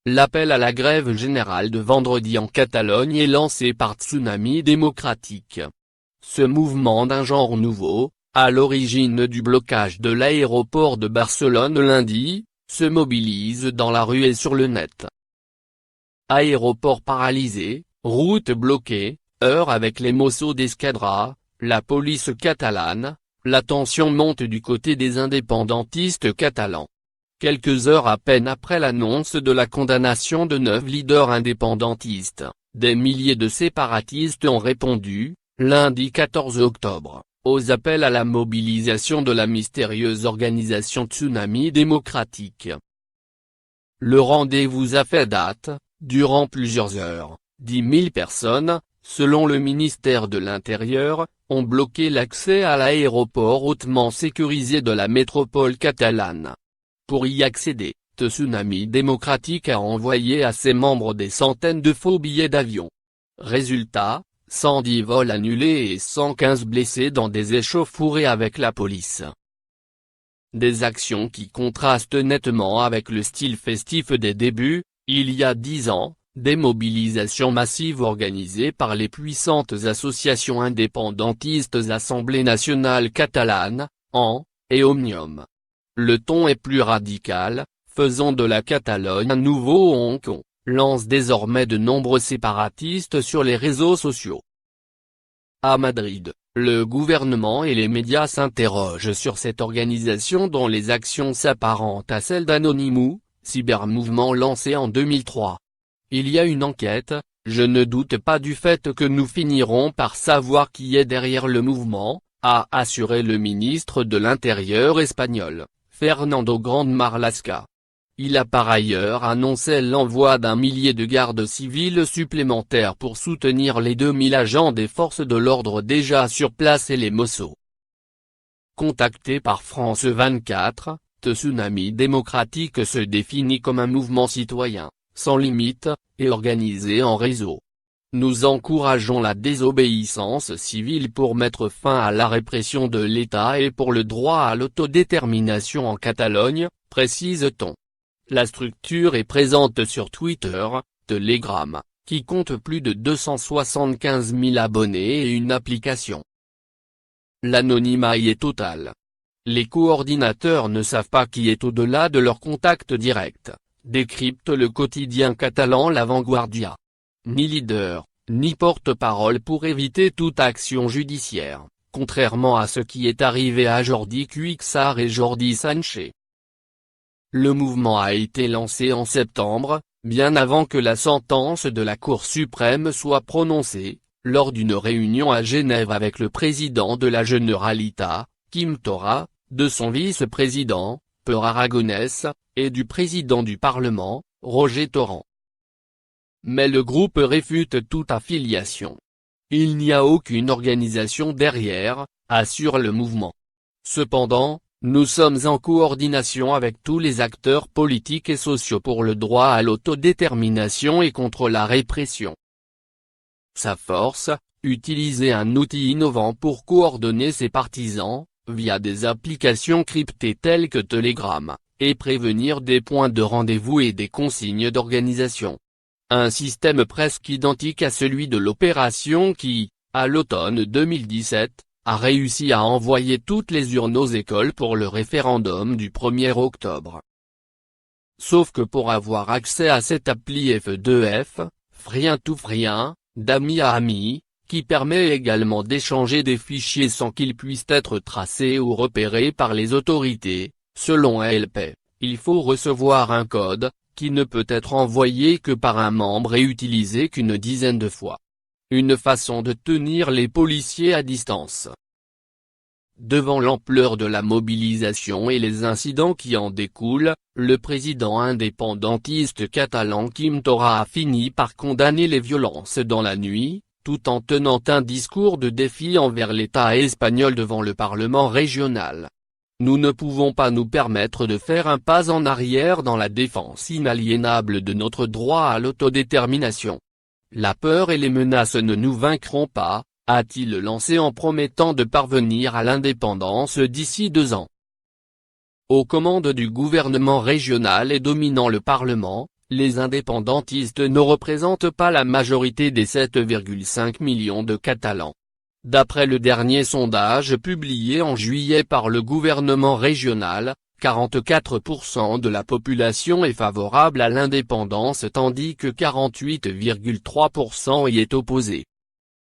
L'appel à la grève générale de vendredi en Catalogne est lancé par Tsunami Démocratique. Ce mouvement d'un genre nouveau, à l'origine du blocage de l'aéroport de Barcelone lundi, se mobilise dans la rue et sur le net. Aéroport paralysé, route bloquée, heurts avec les Mossos d'Esquadra, la police catalane, la tension monte du côté des indépendantistes catalans. Quelques heures à peine après l'annonce de la condamnation de 9 leaders indépendantistes, des milliers de séparatistes ont répondu, lundi 14 octobre, aux appels à la mobilisation de la mystérieuse organisation Tsunami Démocratique. Le rendez-vous a fait date, durant plusieurs heures, 10 000 personnes, selon le ministère de l'Intérieur, ont bloqué l'accès à l'aéroport hautement sécurisé de la métropole catalane. Pour y accéder, Tsunami Démocratique a envoyé à ses membres des centaines de faux billets d'avion. Résultat, 110 vols annulés et 115 blessés dans des échauffourées avec la police. Des actions qui contrastent nettement avec le style festif des débuts, il y a 10 ans, des mobilisations massives organisées par les puissantes associations indépendantistes Assemblée nationale catalane, AN, et Òmnium. Le ton est plus radical, faisant de la Catalogne un nouveau Hong Kong, lance désormais de nombreux séparatistes sur les réseaux sociaux. À Madrid, le gouvernement et les médias s'interrogent sur cette organisation dont les actions s'apparentent à celles d'Anonymous, cybermouvement lancé en 2003. Il y a une enquête, je ne doute pas du fait que nous finirons par savoir qui est derrière le mouvement, a assuré le ministre de l'Intérieur espagnol, Fernando Grande Marlaska. Il a par ailleurs annoncé l'envoi d'1 millier de gardes civils supplémentaires pour soutenir les 2000 agents des forces de l'ordre déjà sur place et les Mossos. Contacté par France 24, Tsunami Démocratique se définit comme un mouvement citoyen, sans limite, et organisé en réseau. Nous encourageons la désobéissance civile pour mettre fin à la répression de l'État et pour le droit à l'autodétermination en Catalogne, précise-t-on. La structure est présente sur Twitter, Telegram, qui compte plus de 275 000 abonnés et une application. L'anonymat y est total. Les coordinateurs ne savent pas qui est au-delà de leur contact direct, décrypte le quotidien catalan La Vanguardia. Ni leader, ni porte-parole pour éviter toute action judiciaire, contrairement à ce qui est arrivé à Jordi Cuixart et Jordi Sánchez. Le mouvement a été lancé en septembre, bien avant que la sentence de la Cour suprême soit prononcée, lors d'une réunion à Genève avec le président de la Generalitat, Quim Torra, de son vice-président, Pere Aragonès, et du président du Parlement, Roger Torrent. Mais le groupe réfute toute affiliation. Il n'y a aucune organisation derrière, assure le mouvement. Cependant, nous sommes en coordination avec tous les acteurs politiques et sociaux pour le droit à l'autodétermination et contre la répression. Sa force, utiliser un outil innovant pour coordonner ses partisans, via des applications cryptées telles que Telegram, et prévenir des points de rendez-vous et des consignes d'organisation. Un système presque identique à celui de l'opération qui, à l'automne 2017, a réussi à envoyer toutes les urnes aux écoles pour le référendum du 1er octobre. Sauf que pour avoir accès à cette appli F2F, Frien to Frien, d'ami à ami, qui permet également d'échanger des fichiers sans qu'ils puissent être tracés ou repérés par les autorités, selon ALP, il faut recevoir un code, qui ne peut être envoyé que par un membre et utilisé qu'une dizaine de fois. Une façon de tenir les policiers à distance. Devant l'ampleur de la mobilisation et les incidents qui en découlent, le président indépendantiste catalan Quim Torra a fini par condamner les violences dans la nuit, tout en tenant un discours de défi envers l'État espagnol devant le Parlement régional. Nous ne pouvons pas nous permettre de faire un pas en arrière dans la défense inaliénable de notre droit à l'autodétermination. La peur et les menaces ne nous vaincront pas, a-t-il lancé en promettant de parvenir à l'indépendance d'ici 2 ans. Aux commandes du gouvernement régional et dominant le Parlement, les indépendantistes ne représentent pas la majorité des 7,5 millions de Catalans. D'après le dernier sondage publié en juillet par le gouvernement régional, 44% de la population est favorable à l'indépendance tandis que 48,3% y est opposé.